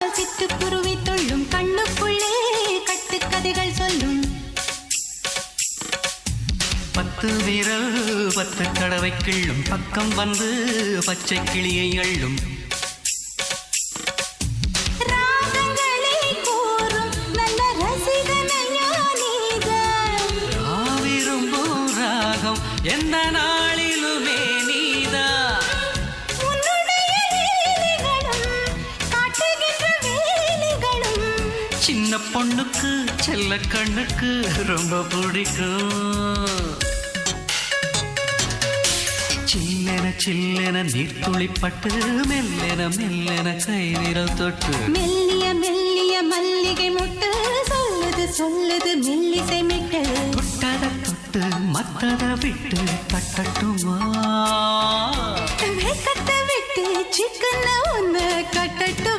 சிட்டுக்குருவி தொள்ளும் கண்ணுக்குள்ளே கட்டுக்கதைகள் சொல்லும் 10 விரல் 10 தடவை கிள்ளும் பக்கம் வந்து பச்சை கிளியை அள்ளும் ராகங்களை கூறும் நல்ல ரசிகனையா நீதான் விரும்பும் ராகம் எந்த நாளிலுமே நீதான் சின்ன பொண்ணுக்கு செல்ல கண்ணுக்கு ரொம்ப பிடிக்கும் சில்லென சில்லென நீர்த்துளிப்பட்டு மெல்லென மெல்லென கை விரல் தொட்டு மெல்லிய மெல்லிய மல்லிகை முட்டு சொல்லுது சொல்லுது மெல்லிசை மிட்டு தொட்டத தொட்டு மத்தத விட்டு தட்டட்டுமா கட்ட விட்டு சிக்கன ஒன்று கட்டட்டும்